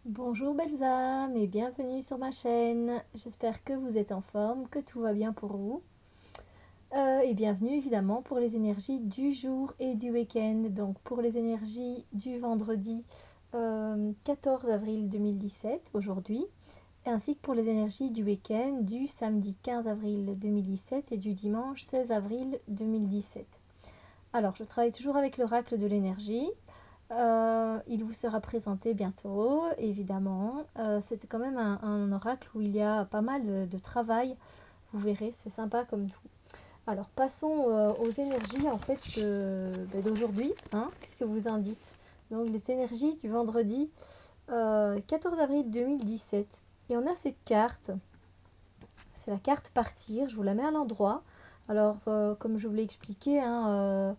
Bonjour belles âmes et bienvenue sur ma chaîne. J'espère que vous êtes en forme, que tout va bien pour vous. Et bienvenue évidemment pour les énergies du jour et du week-end. Donc pour les énergies du vendredi 14 avril 2017, aujourd'hui, ainsi que pour les énergies du week-end du samedi 15 avril 2017 et du dimanche 16 avril 2017. Alors je travaille toujours avec l'oracle de l'énergie. Il vous sera présenté bientôt, évidemment. C'est quand même un oracle où il y a pas mal de travail. Vous verrez, c'est sympa comme tout. Alors, passons aux énergies en fait d'aujourd'hui. Hein, qu'est-ce que vous en dites? Donc, les énergies du vendredi 14 avril 2017. Et on a cette carte. C'est la carte partir. Je vous la mets à l'endroit. Alors, comme je vous l'ai expliqué, hein,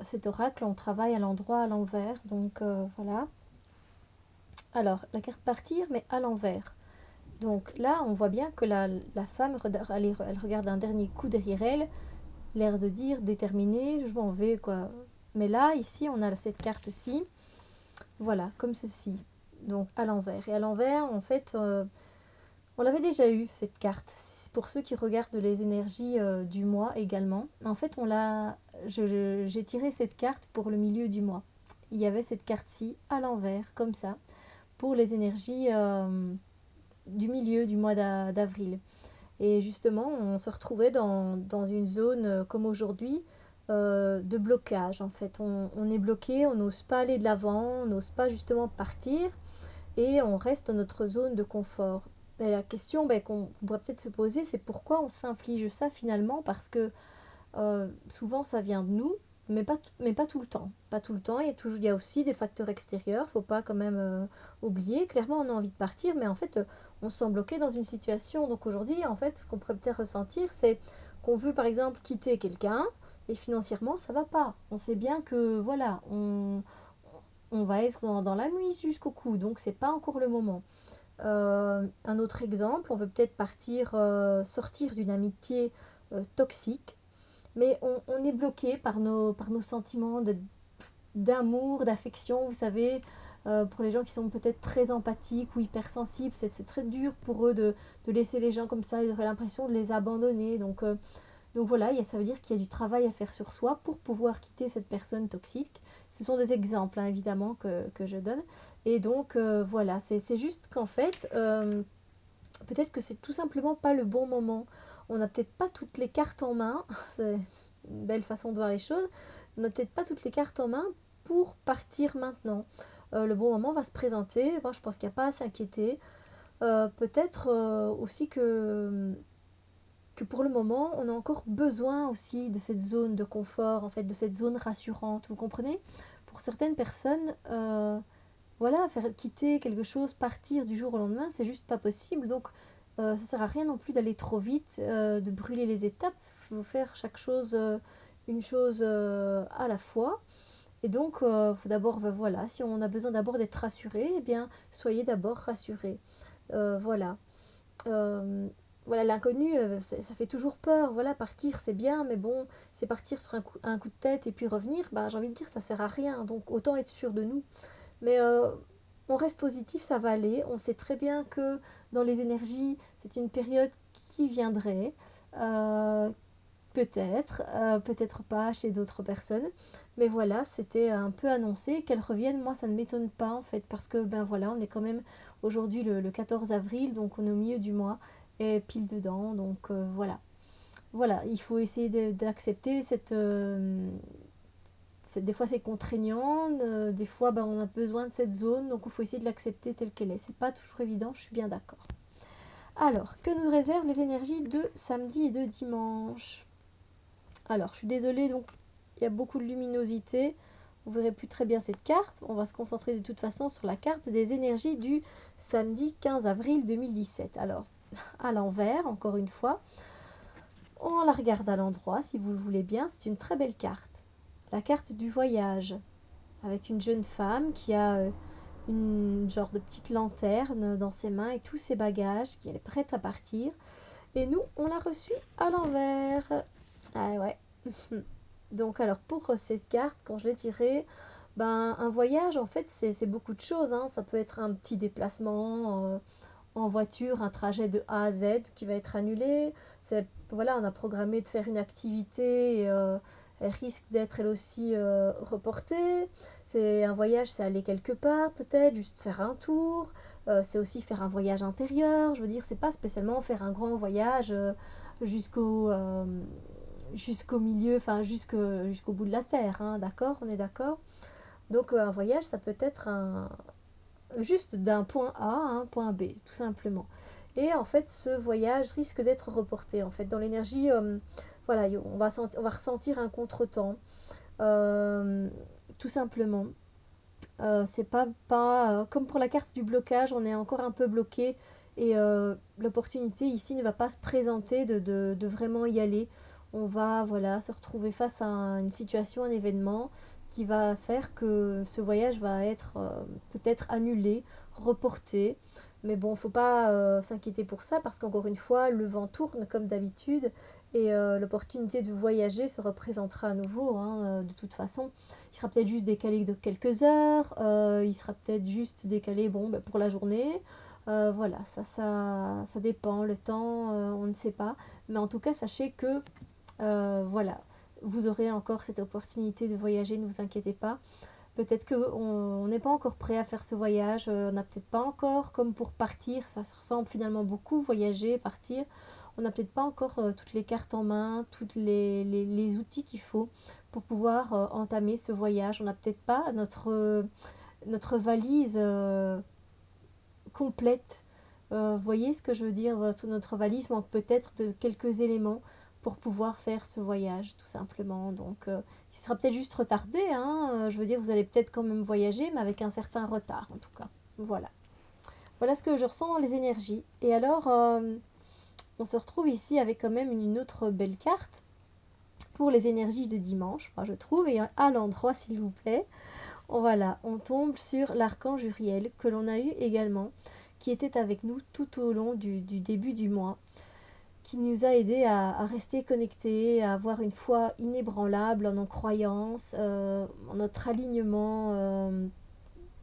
cet oracle, on travaille à l'endroit, à l'envers. Donc, voilà. Alors, la carte partir, mais à l'envers. Donc là, on voit bien que la femme, elle regarde un dernier coup derrière elle, l'air de dire déterminée, je m'en vais, quoi. Mais là, ici, on a cette carte-ci, voilà, comme ceci. Donc à l'envers. Et à l'envers, en fait, on l'avait déjà eu, cette carte. Pour ceux qui regardent les énergies du mois également. En fait, j'ai tiré cette carte pour le milieu du mois. Il y avait cette carte-ci à l'envers, comme ça, pour les énergies du milieu du mois d'avril. Et justement, on se retrouvait dans une zone comme aujourd'hui de blocage. En fait, on est bloqué, on n'ose pas aller de l'avant, on n'ose pas justement partir et on reste dans notre zone de confort. Et la question qu'on pourrait peut-être se poser, c'est pourquoi on s'inflige ça finalement, parce que souvent ça vient de nous, mais pas tout le temps. Pas tout le temps, il y a aussi des facteurs extérieurs, faut pas quand même oublier. Clairement, on a envie de partir, mais en fait, on se sent bloqué dans une situation. Donc aujourd'hui, en fait, ce qu'on pourrait peut-être ressentir, c'est qu'on veut par exemple quitter quelqu'un, et financièrement, ça va pas. On sait bien que voilà, on va être dans la nuit jusqu'au cou, donc c'est pas encore le moment. Un autre exemple, on veut peut-être partir, sortir d'une amitié toxique, mais on est bloqué par nos sentiments d'amour, d'affection, vous savez, pour les gens qui sont peut-être très empathiques ou hypersensibles, c'est très dur pour eux de laisser les gens comme ça, ils auraient l'impression de les abandonner. Donc voilà, ça veut dire qu'il y a du travail à faire sur soi pour pouvoir quitter cette personne toxique. Ce sont des exemples, hein, évidemment, que je donne. Et donc voilà, c'est juste qu'en fait, peut-être que c'est tout simplement pas le bon moment. On n'a peut-être pas toutes les cartes en main. C'est une belle façon de voir les choses. On n'a peut-être pas toutes les cartes en main pour partir maintenant. Le bon moment va se présenter. Moi, je pense qu'il n'y a pas à s'inquiéter. Peut-être aussi que pour le moment, on a encore besoin aussi de cette zone de confort, en fait, de cette zone rassurante. Vous comprenez? Pour certaines personnes, voilà, faire quitter quelque chose, partir du jour au lendemain, c'est juste pas possible. Donc, ça sert à rien non plus d'aller trop vite, de brûler les étapes. Il faut faire chaque chose, une chose à la fois. Et donc, faut d'abord, voilà, si on a besoin d'abord d'être rassuré, eh bien, soyez d'abord rassuré. Voilà. Euh, voilà, l'inconnu, ça fait toujours peur. Voilà, partir, c'est bien, mais bon, c'est partir sur un coup de tête et puis revenir, bah, j'ai envie de dire, ça sert à rien. Donc, autant être sûr de nous. Mais on reste positif, ça va aller. On sait très bien que dans les énergies, c'est une période qui viendrait. Euh, Peut-être, peut-être pas chez d'autres personnes. Mais voilà, c'était un peu annoncé. Qu'elle revienne, moi, ça ne m'étonne pas en fait. Parce que, ben voilà, on est quand même aujourd'hui le 14 avril, donc on est au milieu du mois et pile dedans. Donc voilà. Voilà, il faut essayer d'accepter des fois c'est contraignant, des fois ben, on a besoin de cette zone, donc il faut essayer de l'accepter telle qu'elle est. C'est pas toujours évident, je suis bien d'accord. Alors, que nous réservent les énergies de samedi et de dimanche? Alors, je suis désolée, donc il y a beaucoup de luminosité. Vous verrez plus très bien cette carte. On va se concentrer de toute façon sur la carte des énergies du samedi 15 avril 2017. Alors, à l'envers, encore une fois, on la regarde à l'endroit si vous le voulez bien. C'est une très belle carte. La carte du voyage, avec une jeune femme qui a une genre de petite lanterne dans ses mains et tous ses bagages, qui est prête à partir. Et nous, on l'a reçue à l'envers. Ah ouais. Donc alors pour cette carte, quand je l'ai tirée, Ben, un voyage, en fait, c'est beaucoup de choses, hein. Ça peut être un petit déplacement en voiture, un trajet de A à Z qui va être annulé. C'est, voilà, on a programmé de faire une activité et elle risque d'être elle aussi reportée. C'est un voyage, c'est aller quelque part peut-être, juste faire un tour. C'est aussi faire un voyage intérieur. Je veux dire, c'est pas spécialement faire un grand voyage jusqu'au jusqu'au milieu, enfin jusqu'au bout de la terre, hein, d'accord? On est d'accord? Donc un voyage, ça peut être juste d'un point A à un point B, tout simplement. Et en fait, ce voyage risque d'être reporté. En fait, dans l'énergie, voilà, on va ressentir un contretemps, euh, tout simplement. C'est pas comme pour la carte du blocage, on est encore un peu bloqué et l'opportunité ici ne va pas se présenter de vraiment y aller. On va voilà se retrouver face à une situation, un événement qui va faire que ce voyage va être peut-être annulé, reporté. Mais bon, faut pas s'inquiéter pour ça parce qu'encore une fois, le vent tourne comme d'habitude et l'opportunité de voyager se représentera à nouveau, hein, de toute façon. Il sera peut-être juste décalé de quelques heures, il sera peut-être juste décalé bon, bah, pour la journée. Voilà, ça dépend, le temps, on ne sait pas. Mais en tout cas, sachez que voilà, vous aurez encore cette opportunité de voyager, ne vous inquiétez pas. Peut-être qu'on n'est pas encore prêt à faire ce voyage, on n'a peut-être pas encore, comme pour partir, ça se ressemble finalement beaucoup, voyager, partir. On n'a peut-être pas encore toutes les cartes en main, tous les outils qu'il faut pour pouvoir entamer ce voyage. On n'a peut-être pas notre valise complète. Vous voyez ce que je veux dire? Notre valise manque peut-être de quelques éléments pour pouvoir faire ce voyage, tout simplement. Donc, il sera peut-être juste retardé, hein. Je veux dire, vous allez peut-être quand même voyager, mais avec un certain retard, en tout cas. Voilà. Voilà ce que je ressens dans les énergies. Et alors, on se retrouve ici avec quand même une autre belle carte pour les énergies de dimanche, moi je trouve, et à l'endroit, s'il vous plaît. Voilà, on tombe sur l'archange Uriel que l'on a eu également, qui était avec nous tout au long du début du mois, qui nous a aidé à rester connectés, à avoir une foi inébranlable en nos croyances, en notre alignement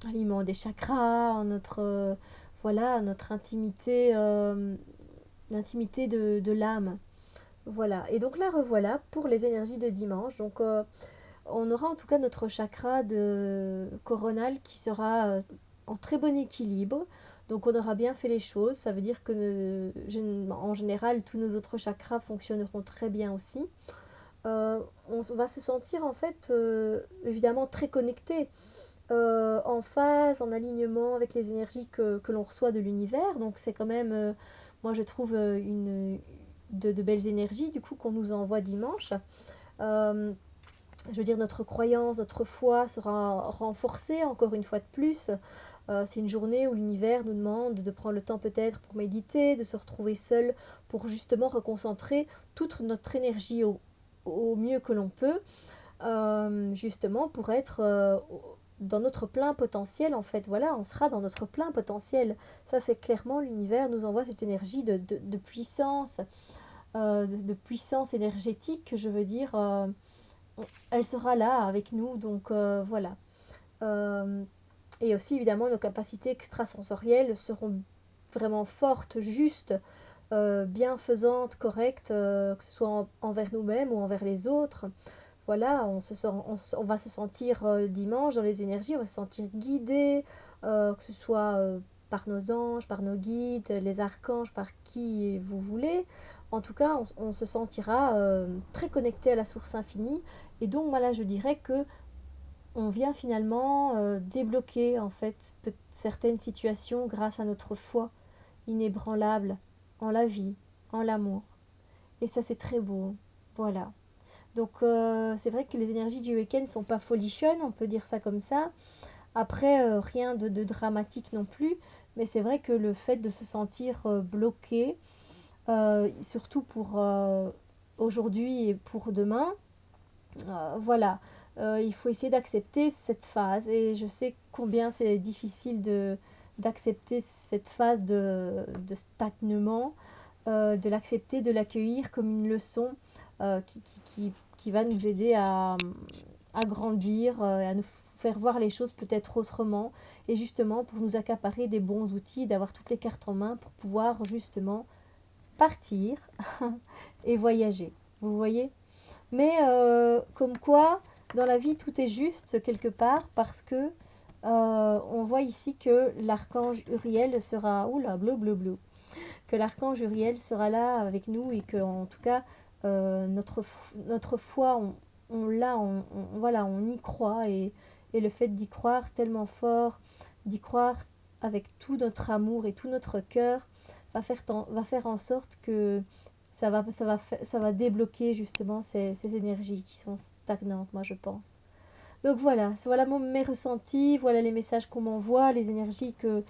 des chakras, en notre, voilà, notre intimité, l'intimité de l'âme. Voilà, et donc là revoilà pour les énergies de dimanche. Donc on aura en tout cas notre chakra de coronal qui sera en très bon équilibre. Donc on aura bien fait les choses. Ça veut dire que en général tous nos autres chakras fonctionneront très bien aussi. On va se sentir en fait évidemment très connecté, en phase, en alignement avec les énergies que l'on reçoit de l'univers. Donc c'est quand même, moi je trouve de belles énergies du coup qu'on nous envoie dimanche. Euh, je veux dire, notre croyance, notre foi sera renforcée encore une fois de plus. C'est une journée où l'univers nous demande de prendre le temps peut-être pour méditer, de se retrouver seul pour justement reconcentrer toute notre énergie au mieux que l'on peut, justement pour être dans notre plein potentiel en fait. Voilà, on sera dans notre plein potentiel. Ça c'est clairement l'univers nous envoie cette énergie de puissance, de puissance énergétique, je veux dire. Elle sera là avec nous, donc voilà. Euh, et aussi, évidemment, nos capacités extrasensorielles seront vraiment fortes, justes, bienfaisantes, correctes, que ce soit envers nous-mêmes ou envers les autres. Voilà, on va se sentir dimanche dans les énergies, on va se sentir guidé, que ce soit par nos anges, par nos guides, les archanges, par qui vous voulez. En tout cas, on se sentira très connecté à la source infinie. Et donc, moi là, je dirais que on vient finalement débloquer en fait certaines situations grâce à notre foi inébranlable en la vie, en l'amour. Et ça, c'est très beau. Voilà. Donc, c'est vrai que les énergies du week-end ne sont pas folichonnes, on peut dire ça comme ça. Après, rien de dramatique non plus. Mais c'est vrai que le fait de se sentir bloqué, surtout pour aujourd'hui et pour demain, voilà, il faut essayer d'accepter cette phase et je sais combien c'est difficile d'accepter cette phase de stagnement, de l'accepter, de l'accueillir comme une leçon qui va nous aider à grandir, à nous faire voir les choses peut-être autrement et justement pour nous accaparer des bons outils, d'avoir toutes les cartes en main pour pouvoir justement partir et voyager. Vous voyez? Mais comme quoi, dans la vie, tout est juste quelque part parce que on voit ici que l'archange Uriel sera, oula, bleu, bleu, bleu, que l'archange Uriel sera là avec nous et que en tout cas notre foi, voilà, on y croit et le fait d'y croire tellement fort, d'y croire avec tout notre amour et tout notre cœur, va faire en sorte que ça va débloquer justement ces énergies qui sont stagnantes, moi je pense. Donc voilà mes ressentis, voilà les messages qu'on m'envoie, les énergies que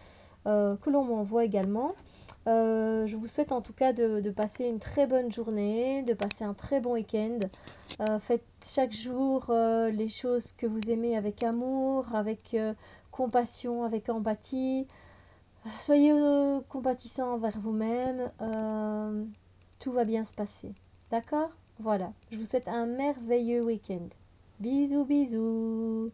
l'on m'envoie également. Je vous souhaite en tout cas de passer une très bonne journée, de passer un très bon week-end. Faites chaque jour les choses que vous aimez avec amour, avec compassion, avec empathie. Soyez compatissant envers vous-même. Tout va bien se passer. D'accord? Voilà. Je vous souhaite un merveilleux week-end. Bisous, bisous.